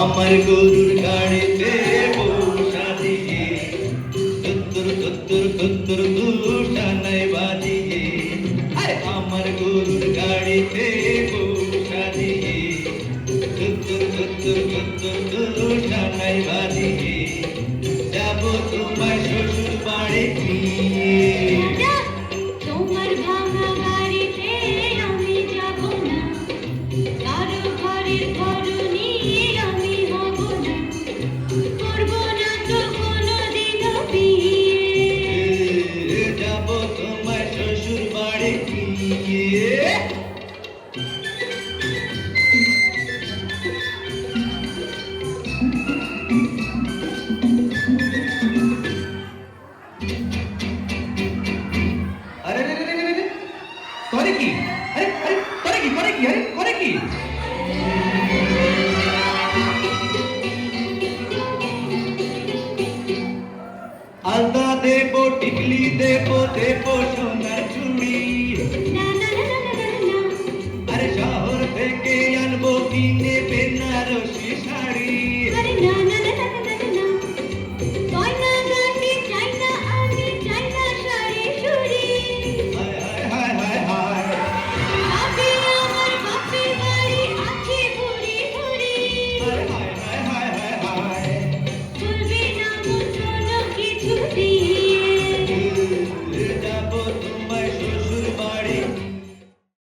আমার গরুর গাড়িতে বসা দিয়ে তুত্তুর তুত্তুর তুত্তুর তুষানায় বাজিয়ে আমার গরুর গাড়িতে বসা দিয়ে তুত্তুর তুত্তুর তুত্তুর তুষানায় বাজিয়ে যাব তোমার শ্বশুর বাড়ি নিয়ে। তোমার ভাঙা গাড়িতে আমি যাব না, কারো ঘরের ঘর নিয়ে আমি হব না, করব না তো কোনোদিনও বিয়ে। যাব তোমার শ্বশুর বাড়ি নিয়ে। আরে রে রে রে রে রে, করে কি? আরে আরে করে কি করে কি আরে করে কি? আলতা দেবো টিকলি দেবো দেবো সোনার চুড়ি, না না না না না না, আরে শহর থেকে আনবো কিনে বেনারসি শাড়ি। আরে না